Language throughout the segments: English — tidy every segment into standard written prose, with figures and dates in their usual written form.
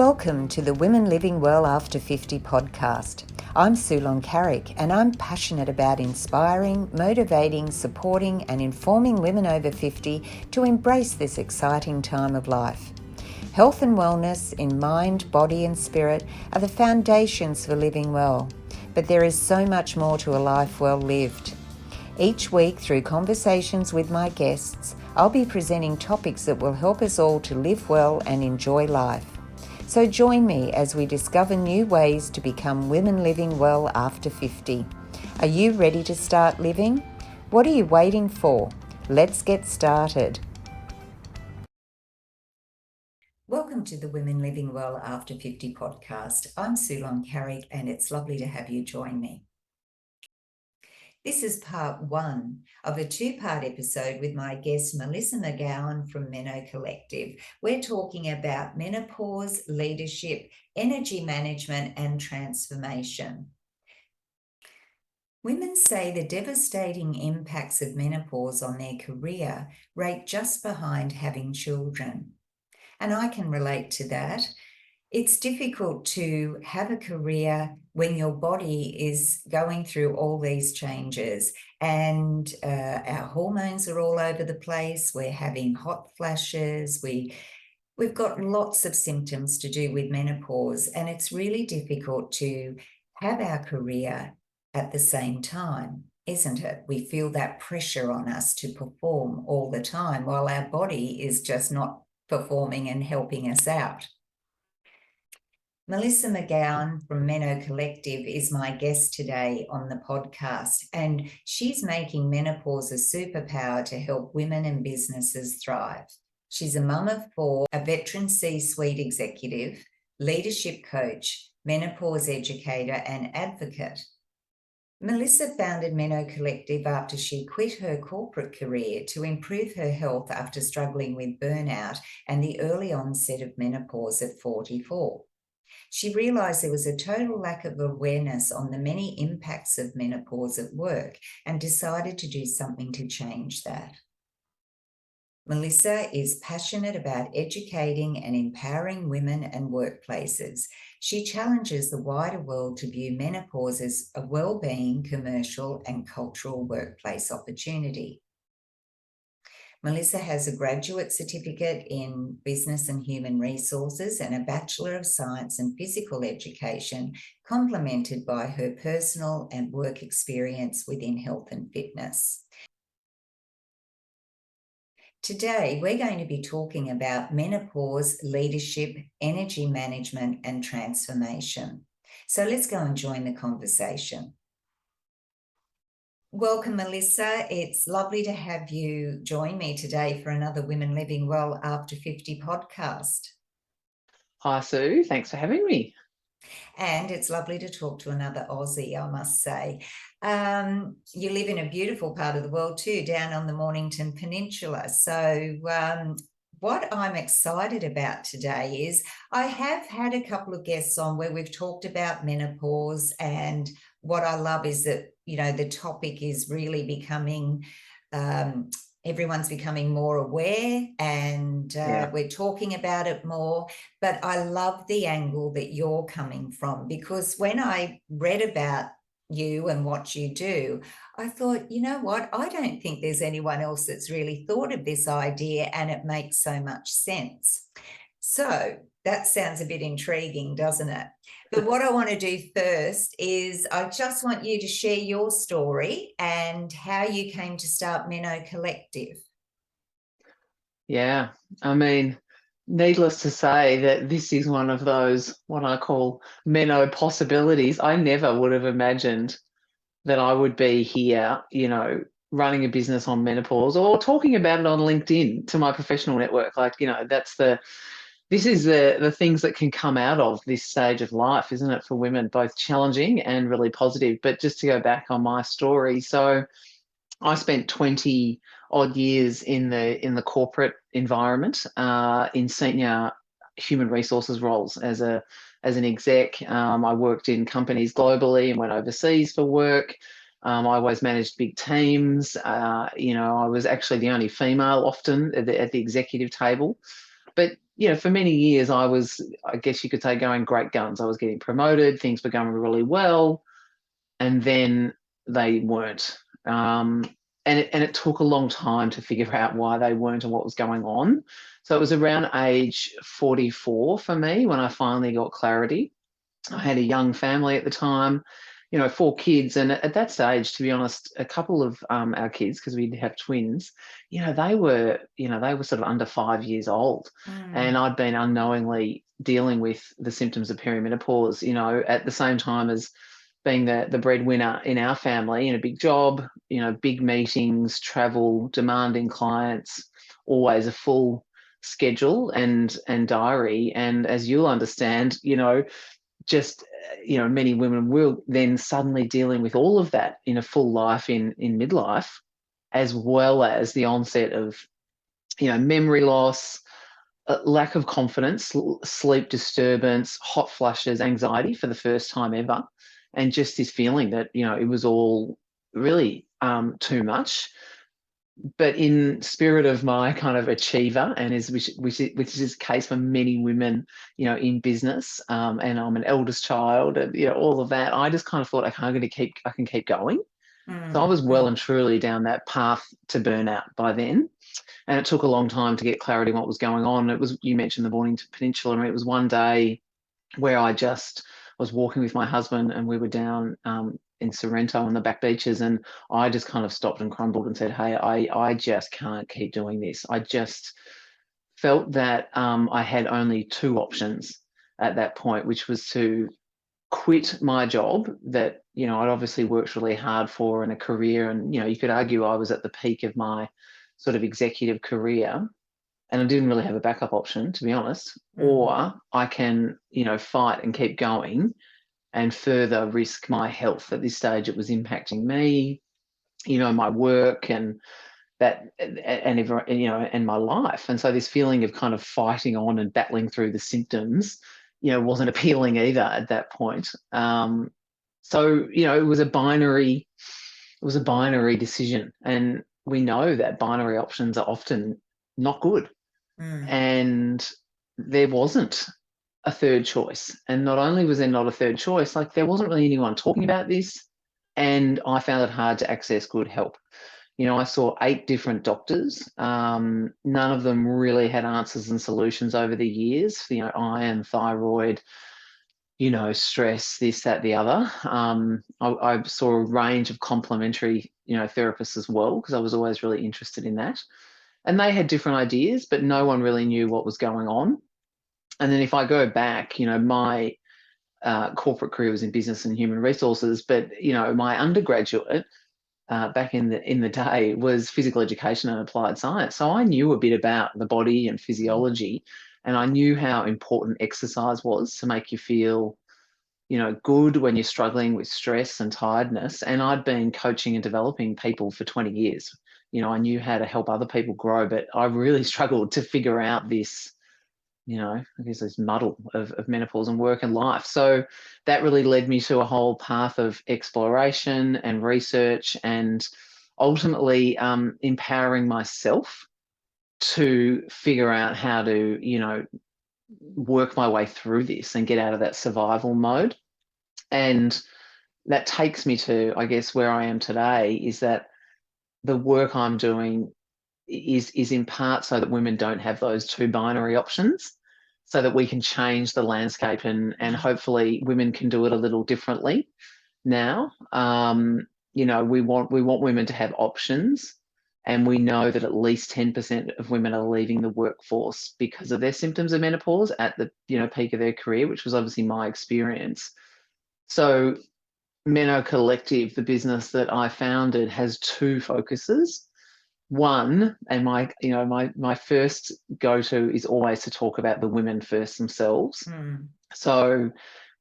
Welcome to the Women Living Well After 50 podcast. I'm Sulon Carrick and I'm passionate about inspiring, motivating, supporting and informing women over 50 to embrace this exciting time of life. Health and wellness in mind, body and spirit are the foundations for living well, but there is so much more to a life well lived. Each week, through conversations with my guests, I'll be presenting topics that will help us all to live well and enjoy life. So join me as we discover new ways to become women living well after 50. Are you ready to start living? What are you waiting for? Let's get started. Welcome to the Women Living Well After 50 podcast. I'm Sulon Carrick and it's lovely to have you join me. This is part one of a two-part episode with my guest, Melissa McGowan from Meno Collective. We're talking about menopause, leadership, energy management, and transformation. Women say the devastating impacts of menopause on their career rate just behind having children. And I can relate to that. It's difficult to have a career when your body is going through all these changes and our hormones are all over the place. We're having hot flashes. We've got lots of symptoms to do with menopause, and it's really difficult to have our career at the same time, isn't it? We feel that pressure on us to perform all the time while our body is just not performing and helping us out. Melissa McGowan from Meno Collective is my guest today on the podcast, and she's making menopause a superpower to help women and businesses thrive. She's a mum of four, a veteran C-suite executive, leadership coach, menopause educator, and advocate. Melissa founded Meno Collective after she quit her corporate career to improve her health after struggling with burnout and the early onset of menopause at 44. She realised there was a total lack of awareness on the many impacts of menopause at work and decided to do something to change that. Melissa is passionate about educating and empowering women and workplaces. She challenges the wider world to view menopause as a wellbeing, commercial and cultural workplace opportunity. Melissa has a graduate certificate in Business and Human Resources and a Bachelor of Science in Physical Education, complemented by her personal and work experience within health and fitness. Today, we're going to be talking about menopause, leadership, energy management, and transformation. So let's go and join the conversation. Welcome, Melissa. It's lovely to have you join me today for another Women Living Well After 50 podcast. Hi, Sue. Thanks for having me. And it's lovely to talk to another Aussie, I must say. You live in a beautiful part of the world too, down on the Mornington Peninsula. So what I'm excited about today is I have had a couple of guests on where we've talked about menopause, and what I love is that, you know, the topic is really becoming, everyone's becoming more aware and we're talking about it more. But I love the angle that you're coming from, because when I read about you and what you do, I thought, you know what, I don't think there's anyone else that's really thought of this idea, and it makes so much sense. So that sounds a bit intriguing, doesn't it? But what I want to do first is I just want you to share your story and how you came to start Meno Collective. Yeah, I mean, needless to say that this is one of those, what I call Meno possibilities. I never would have imagined that I would be here, you know, running a business on menopause or talking about it on LinkedIn to my professional network. Like, you know, this is the things that can come out of this stage of life, isn't it, for women, both challenging and really positive. But just to go back on my story, so I spent 20 odd years in the corporate environment in senior human resources roles as an exec. I worked in companies globally and went overseas for work. I always managed big teams. You know, I was actually the only female often at the executive table. But for many years I was, I guess you could say, going great guns. I was getting promoted, things were going really well, and then they weren't. And it took a long time to figure out why they weren't and what was going on. So it was around age 44 for me when I finally got clarity. I had a young family at the time, 4 kids. And at that stage, to be honest, a couple of our kids, because we have twins, they were sort of under 5 years old. And I'd been unknowingly dealing with the symptoms of perimenopause, at the same time as being the breadwinner in our family, in a big job, big meetings, travel, demanding clients, always a full schedule and diary. And as you'll understand, just many women will then suddenly dealing with all of that in a full life in midlife, as well as the onset of memory loss, lack of confidence, sleep disturbance, hot flushes, anxiety for the first time ever, and just this feeling that it was all really too much. But in spirit of my kind of achiever, and which is the case for many women, in business, and I'm an eldest child, and all of that, I just kind of thought I can keep going. So I was well and truly down that path to burnout by then, and it took a long time to get clarity on what was going on. You mentioned the Mornington Peninsula, and it was one day where I just was walking with my husband, and we were down in Sorrento on the back beaches, and I just kind of stopped and crumbled and said, hey, I just can't keep doing this. I just felt that I had only two options at that point, which was to quit my job that, I'd obviously worked really hard for, in a career. And, you could argue I was at the peak of my sort of executive career, and I didn't really have a backup option, to be honest. Or I can, fight and keep going and further risk my health. At this stage, it was impacting me, my work and that, and my life. And so this feeling of kind of fighting on and battling through the symptoms, wasn't appealing either at that point. So, it was a binary decision. And we know that binary options are often not good. And there wasn't a third choice. And not only was there not a third choice, like there wasn't really anyone talking about this. And I found it hard to access good help. I saw 8 different doctors. None of them really had answers and solutions over the years. Iron, thyroid, stress, this, that, the other. I saw a range of complementary, therapists as well, because I was always really interested in that. And they had different ideas, but no one really knew what was going on. And then if I go back, my corporate career was in business and human resources, but my undergraduate back in the day was physical education and applied science. So I knew a bit about the body and physiology, and I knew how important exercise was to make you feel, good when you're struggling with stress and tiredness. And I'd been coaching and developing people for 20 years. I knew how to help other people grow, but I really struggled to figure out this, I guess this muddle of menopause and work and life. So that really led me to a whole path of exploration and research, and ultimately empowering myself to figure out how to, work my way through this and get out of that survival mode. And that takes me to, I guess, where I am today, is that the work I'm doing is in part so that women don't have those two binary options, so that we can change the landscape, and hopefully women can do it a little differently now. We want women to have options, and we know that at least 10% of women are leaving the workforce because of their symptoms of menopause at the peak of their career, which was obviously my experience. So Meno Collective, the business that I founded, has 2 focuses. One, and my first go-to is always to talk about the women first themselves. So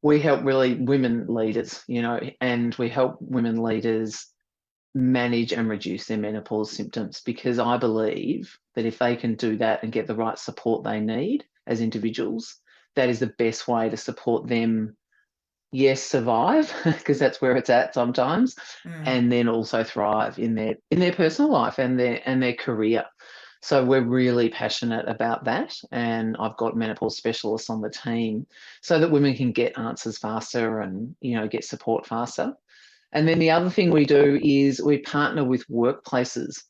we help really women leaders, and we help women leaders manage and reduce their menopause symptoms, because I believe that if they can do that and get the right support they need as individuals, that is the best way to support them. Yes, survive, because that's where it's at sometimes, and then also thrive in their personal life and their career. So we're really passionate about that, and I've got menopause specialists on the team so that women can get answers faster and, you know, get support faster. And then the other thing we do is we partner with workplaces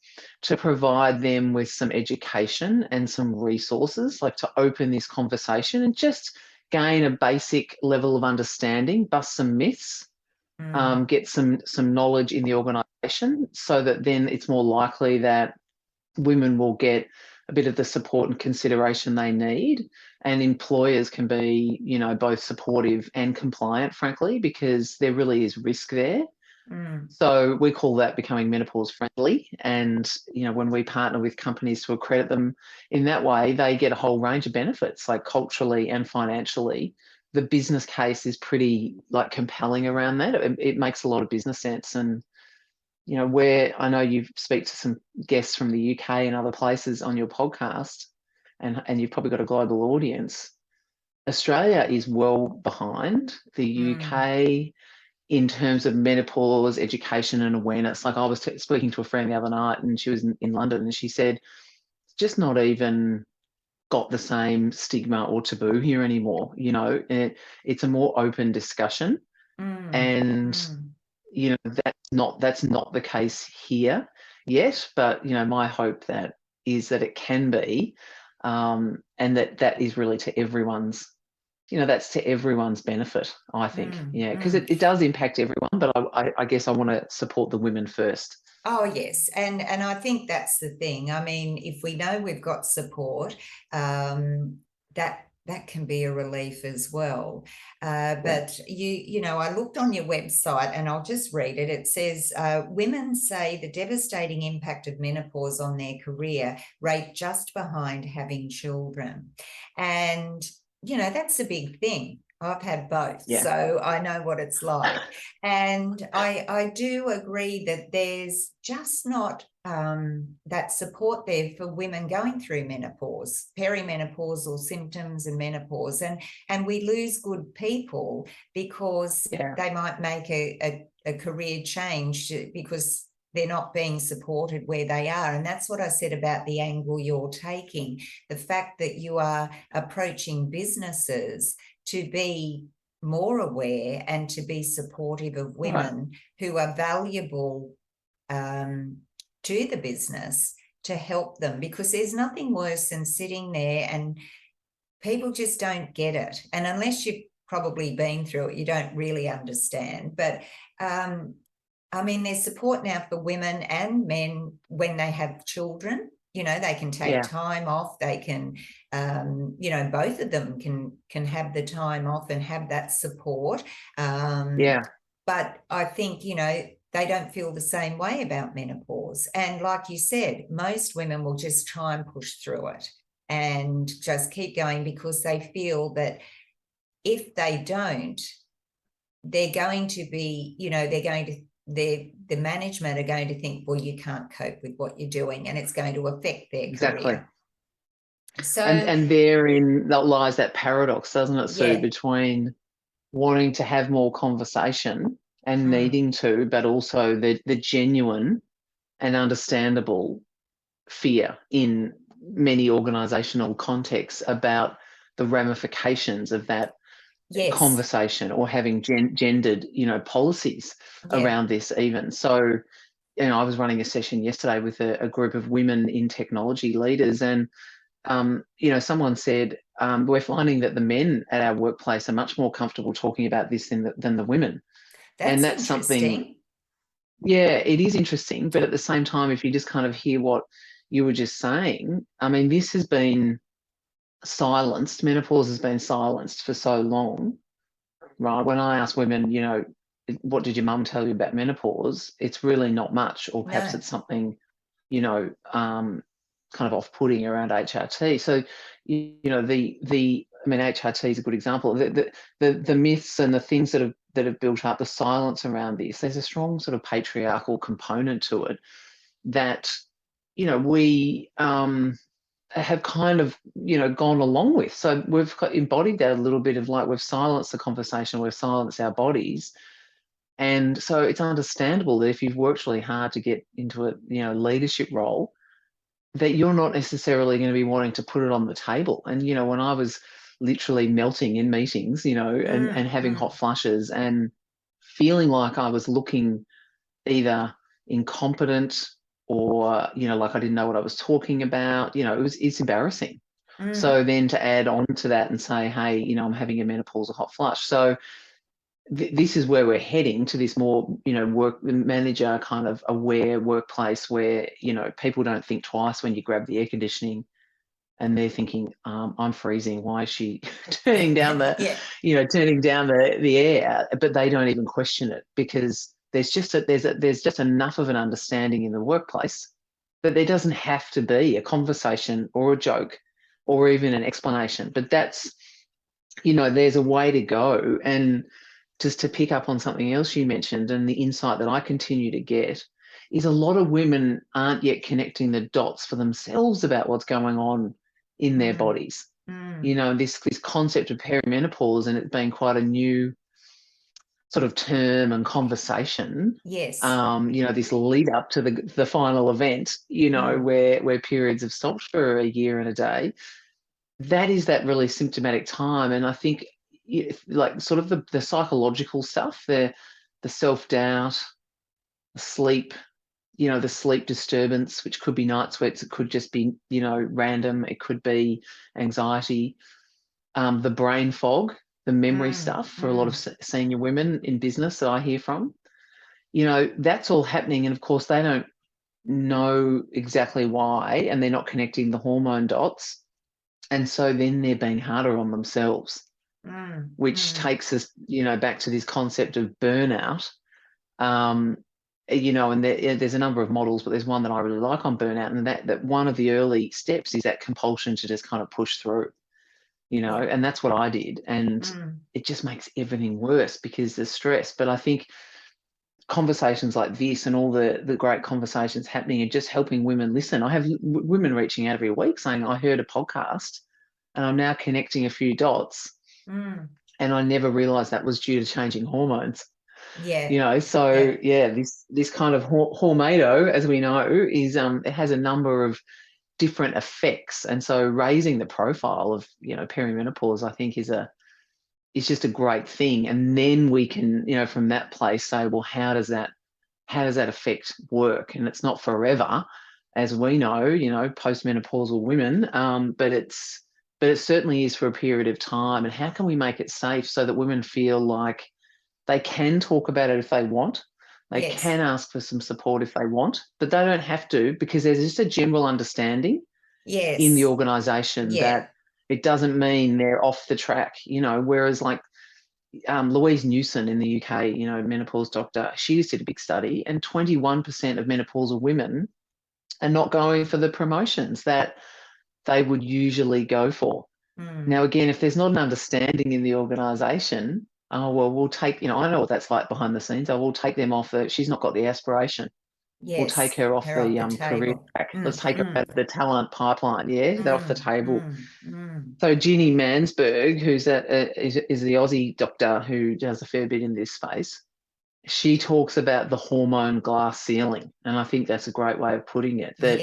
to provide them with some education and some resources, like to open this conversation and just gain a basic level of understanding, bust some myths, get some knowledge in the organisation, so that then it's more likely that women will get a bit of the support and consideration they need, and employers can be, you know, both supportive and compliant, frankly, because there really is risk there. So we call that becoming menopause friendly. And, you know, when we partner with companies to accredit them in that way, they get a whole range of benefits, like culturally and financially. The business case is pretty like compelling around that. It makes a lot of business sense. And, you know, where I know you speak to some guests from the UK and other places on your podcast, and you've probably got a global audience. Australia is well behind the UK in terms of menopause education and awareness. Like I was speaking to a friend the other night, and she was in London, and she said it's just not even got the same stigma or taboo here anymore. You know, it's a more open discussion, and you know that's not the case here yet. But you know, my hope that is that it can be, and that is really to everyone's, you know, that's to everyone's benefit, I think. Yeah, because it does impact everyone, but I guess I want to support the women first. Oh yes, and I think that's the thing. I mean, if we know we've got support, that can be a relief as well. But you know, I looked on your website, and I'll just read it. It says, women say the devastating impact of menopause on their career rate just behind having children. And, you know, that's a big thing. I've had both, so I know what it's like. And I do agree that there's just not that support there for women going through menopause, perimenopausal symptoms and menopause. And we lose good people because they might make a career change because they're not being supported where they are. And that's what I said about the angle you're taking, the fact that you are approaching businesses to be more aware and to be supportive of women who are valuable to the business, to help them, because there's nothing worse than sitting there and people just don't get it. And unless you've probably been through it, you don't really understand. But I mean, there's support now for women and men when they have children. You know, they can take time off. They can, you know, both of them can have the time off and have that support. But I think, you know, they don't feel the same way about menopause. And like you said, most women will just try and push through it and just keep going because they feel that if they don't, they're going to be, you know, they're going to, the management are going to think, well, you can't cope with what you're doing, and it's going to affect their career. So and therein lies that paradox, doesn't it, Sue, between wanting to have more conversation and needing to, but also the genuine and understandable fear in many organisational contexts about the ramifications of that conversation, or having gendered, you know, policies around this even. So, you know, I was running a session yesterday with a group of women in technology leaders, and you know, someone said, we're finding that the men at our workplace are much more comfortable talking about this than the women. And that's something, it is interesting. But at the same time, if you just kind of hear what you were just saying, I mean, this has been silenced. Menopause has been silenced for so long, right? When I ask women, you know, what did your mum tell you about menopause? It's really not much, or perhaps it's something, you know, kind of off-putting around HRT. So, you know, I mean, HRT is a good example. The myths and the things that have built up, the silence around this. There's a strong sort of patriarchal component to it that, you know, we have kind of, you know, gone along with. So we've embodied that a little bit of, like, we've silenced the conversation, we've silenced our bodies. And so it's understandable that if you've worked really hard to get into a, you know, leadership role, that you're not necessarily going to be wanting to put it on the table. And, when I was literally melting in meetings, and having hot flushes and feeling like I was looking either incompetent or, like I didn't know what I was talking about, it's embarrassing. So then to add on to that and say, hey, I'm having a menopausal hot flush. So this is where we're heading, to this more, work manager kind of aware workplace where, people don't think twice when you grab the air conditioning and they're thinking, I'm freezing. Why is she turning down Yeah. the air? But they don't even question it, because there's just enough of an understanding in the workplace that there doesn't have to be a conversation or a joke or even an explanation. But that's, there's a way to go. And just to pick up on something else you mentioned, and the insight that I continue to get, is a lot of women aren't yet connecting the dots for themselves about what's going on in their bodies. This concept of perimenopause, and it's been quite a new sort of term and conversation. Yes. This lead up to the final event, where periods have stopped for a year and a day. That is that really symptomatic time. And I think, like, sort of the psychological stuff, the self-doubt, the sleep, the sleep disturbance, which could be night sweats, it could just be, random, it could be anxiety, the brain fog, the memory stuff for a lot of senior women in business that I hear from, that's all happening. And of course, they don't know exactly why, and they're not connecting the hormone dots. And so then they're being harder on themselves, which takes us, back to this concept of burnout. And there's a number of models, but there's one that I really like on burnout, and that one of the early steps is that compulsion to just kind of push through, and that's what I did. And it just makes everything worse because there's stress. But I think conversations like this and all the great conversations happening are just helping women listen. I have women reaching out every week saying, I heard a podcast and I'm now connecting a few dots. And I never realized that was due to changing hormones. Yeah. So this kind of hormado, as we know, is it has a number of different effects. And so raising the profile of, perimenopause, I think is just a great thing. And then we can, from that place say, well, how does that effect work? And it's not forever, as we know, postmenopausal women, but it certainly is for a period of time. And how can we make it safe so that women feel like they can talk about it if they want? They can ask for some support if they want, but they don't have to, because there's just a general understanding in the organisation that it doesn't mean they're off the track, whereas like Louise Newson in the UK, menopause doctor, she just did a big study, and 21% of menopausal women are not going for the promotions that they would usually go for. Now, again, if there's not an understanding in the organisation, oh, well, we'll take, I know what that's like behind the scenes. We'll take them off. She's not got the aspiration. We'll take her off the career track. Let's take her out of the talent pipeline. They're off the table. So Ginny Mansberg, who's is the Aussie doctor who does a fair bit in this space, she talks about the hormone glass ceiling, and I think that's a great way of putting it. That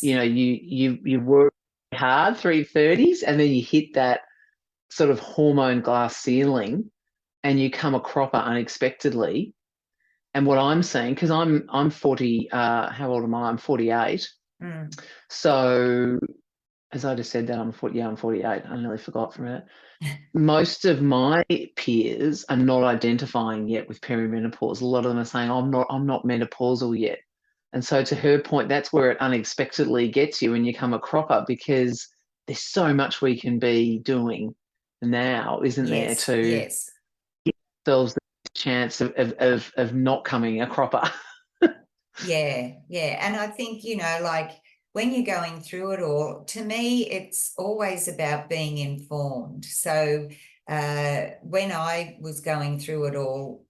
you work hard through your 30s, and then you hit that sort of hormone glass ceiling, and you come a cropper unexpectedly. And what I'm seeing, because I'm 40, how old am I? I'm 48. So as I just said that, I'm 48. I nearly forgot for a minute. Most of my peers are not identifying yet with perimenopause. A lot of them are saying, I'm not menopausal yet. And so to her point, that's where it unexpectedly gets you when you come a cropper, because there's so much we can be doing now, isn't there, to give ourselves the chance of not coming a cropper. And I think, like when you're going through it all, to me, it's always about being informed. So when I was going through it all,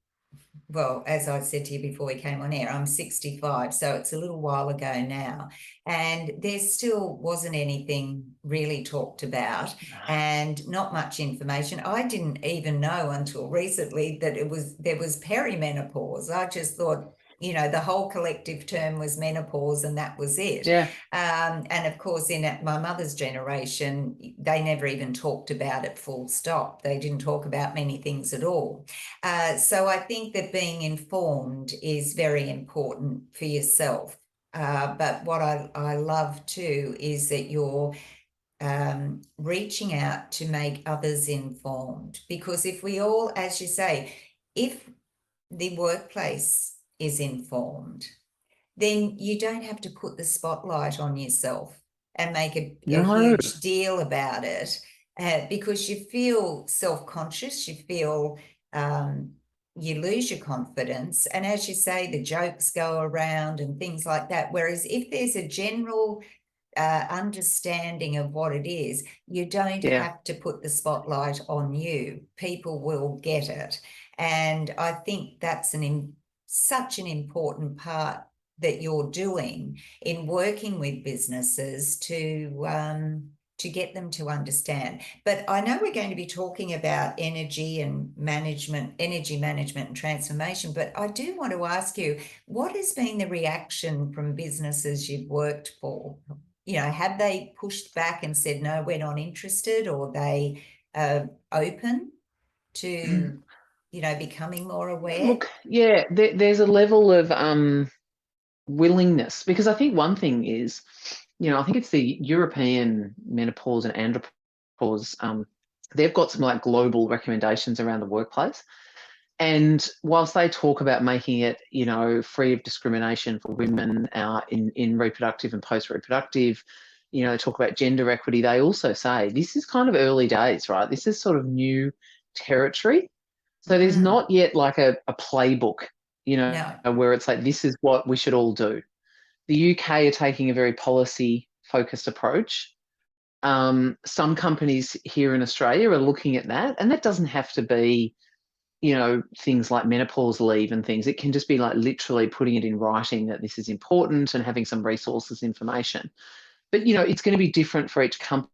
well, as I said to you before we came on air, I'm 65, so it's a little while ago now. And there still wasn't anything really talked about and not much information. I didn't even know until recently that there was perimenopause. I just thought you know, the whole collective term was menopause and that was it. Yeah. And of course, in my mother's generation, they never even talked about it full stop. They didn't talk about many things at all. So I think that being informed is very important for yourself. But what I love too is that you're reaching out to make others informed, because if we all, as you say, if the workplace is informed, then you don't have to put the spotlight on yourself and make a No. huge deal about it, because you feel self-conscious, you feel you lose your confidence. And as you say, the jokes go around and things like that. Whereas if there's a general understanding of what it is, you don't Yeah. have to put the spotlight on you. People will get it. And I think that's such an important part that you're doing in working with businesses to get them to understand. But I know we're going to be talking about energy management and transformation, but I do want to ask you, what has been the reaction from businesses you've worked for? You know, have they pushed back and said, no, we're not interested, or they open to, you know, becoming more aware? Look, yeah, there's a level of willingness, because I think one thing is, I think it's the European menopause and andropause. They've got some like global recommendations around the workplace. And whilst they talk about making it, free of discrimination for women in reproductive and post-reproductive, they talk about gender equity. They also say this is kind of early days, right? This is sort of new territory. So there's not yet like a playbook, No. where it's like, this is what we should all do. The UK are taking a very policy-focused approach. Some companies here in Australia are looking at that, and that doesn't have to be, things like menopause leave and things. It can just be like literally putting it in writing that this is important and having some resources information. But, it's going to be different for each company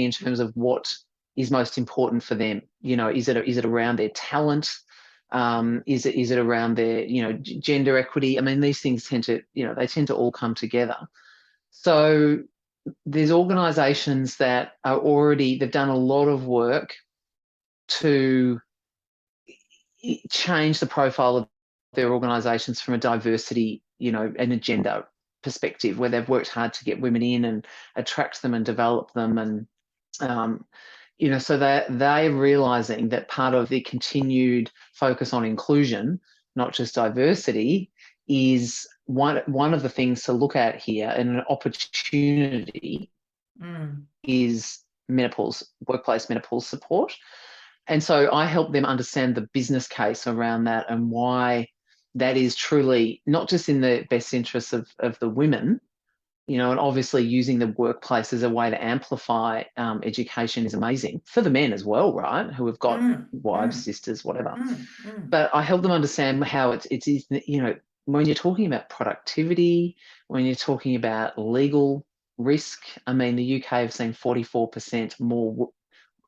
in terms of what is most important for them. Is it around their talent? Is it around their, gender equity? I mean, these things tend to all come together. So there's organisations that are they've done a lot of work to change the profile of their organisations from a diversity, and a gender perspective, where they've worked hard to get women in and attract them and develop them. And, so they're realising that part of the continued focus on inclusion, not just diversity, is one of the things to look at here, and an opportunity is workplace menopause support. And so I help them understand the business case around that, and why that is truly not just in the best interests of the women, and obviously using the workplace as a way to amplify education is amazing for the men as well, right? Who have got wives, sisters, whatever. But I help them understand how it's when you're talking about productivity, when you're talking about legal risk. I mean, the UK have seen 44% more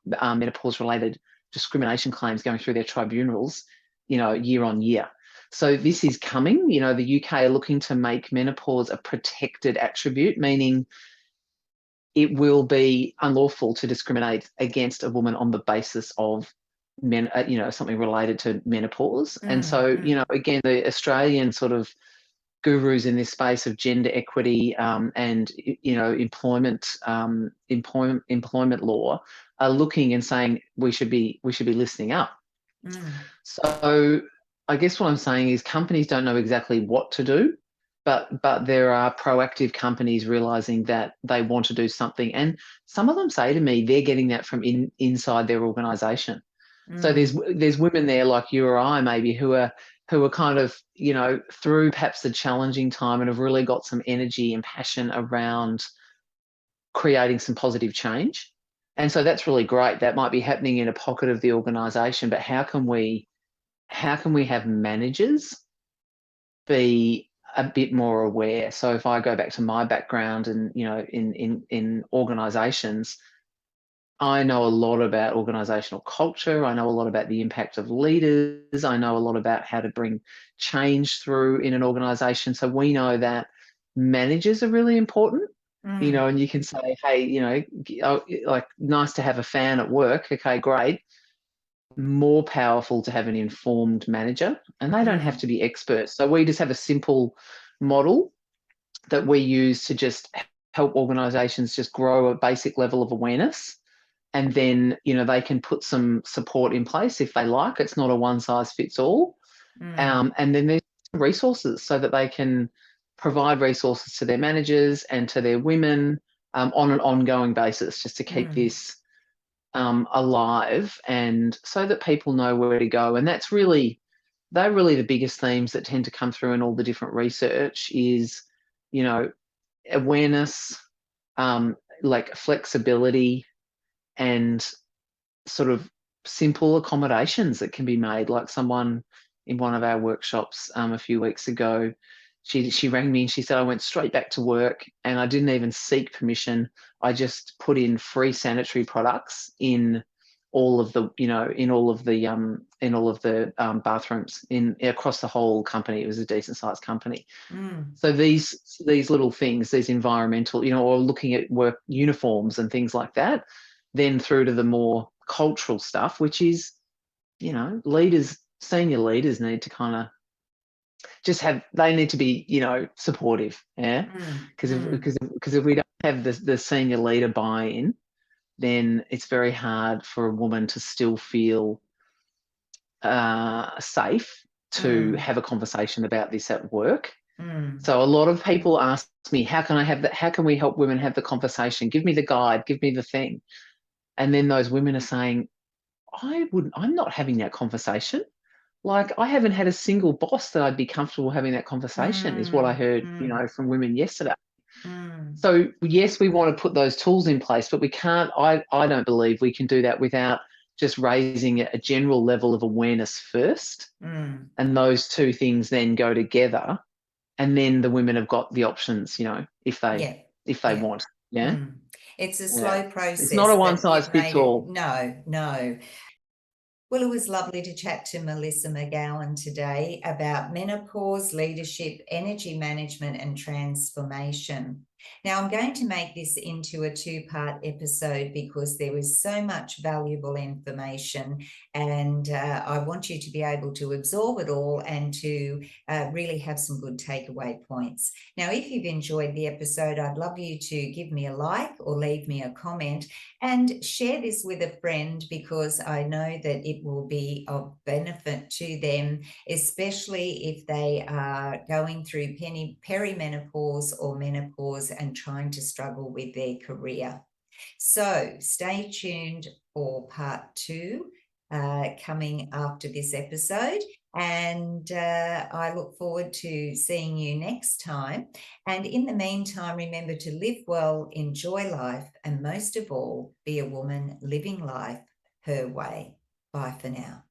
menopause-related discrimination claims going through their tribunals, year on year. So this is coming. The UK are looking to make menopause a protected attribute, meaning it will be unlawful to discriminate against a woman on the basis of something related to menopause. And so, again, the Australian sort of gurus in this space of gender equity and employment law are looking and saying we should be listening up. So I guess what I'm saying is companies don't know exactly what to do, but there are proactive companies realizing that they want to do something, and some of them say to me they're getting that from inside their organization. So there's women there like you or I maybe who are kind of, through perhaps a challenging time, and have really got some energy and passion around creating some positive change. And so that's really great. That might be happening in a pocket of the organisation, but how can we have managers be a bit more aware? So if I go back to my background and, in organisations, I know a lot about organizational culture. I know a lot about the impact of leaders. I know a lot about how to bring change through in an organization. So we know that managers are really important, and you can say, hey, like, nice to have a fan at work. Okay, great. More powerful to have an informed manager, and they don't have to be experts. So we just have a simple model that we use to just help organizations just grow a basic level of awareness, and then they can put some support in place if they like. It's not a one size fits all. And then there's resources so that they can provide resources to their managers and to their women on an ongoing basis, just to keep this alive, and so that people know where to go. And they're really the biggest themes that tend to come through in all the different research is, awareness, like flexibility, and sort of simple accommodations that can be made. Like, someone in one of our workshops a few weeks ago, she rang me and she said, I went straight back to work and I didn't even seek permission. I just put in free sanitary products in all of the bathrooms across the whole company. It was a decent sized company. So these little things, these environmental, or looking at work uniforms and things like that, then through to the more cultural stuff, which is, senior leaders need to kind of they need to be, supportive. Yeah. Because if we don't have the senior leader buy-in, then it's very hard for a woman to still feel safe to have a conversation about this at work. So a lot of people ask me, how can we help women have the conversation? Give me the guide, give me the thing. And then those women are saying, I'm not having that conversation. Like, I haven't had a single boss that I'd be comfortable having that conversation, is what I heard, from women yesterday. So yes, we want to put those tools in place, but we can't, I don't believe we can do that without just raising a general level of awareness first. And those two things then go together. And then the women have got the options, if they want. Yeah. It's a slow process. It's not a one size fits all. No. Well, it was lovely to chat to Melissa McGowan today about menopause, leadership, energy management, and transformation. Now, I'm going to make this into a two-part episode because there is so much valuable information, and I want you to be able to absorb it all and to really have some good takeaway points. Now, if you've enjoyed the episode, I'd love you to give me a like or leave me a comment and share this with a friend, because I know that it will be of benefit to them, especially if they are going through perimenopause or menopause and trying to struggle with their career. So stay tuned for part 2 coming after this episode. And I look forward to seeing you next time. And in the meantime, remember to live well, enjoy life, and most of all, be a woman living life her way. Bye for now.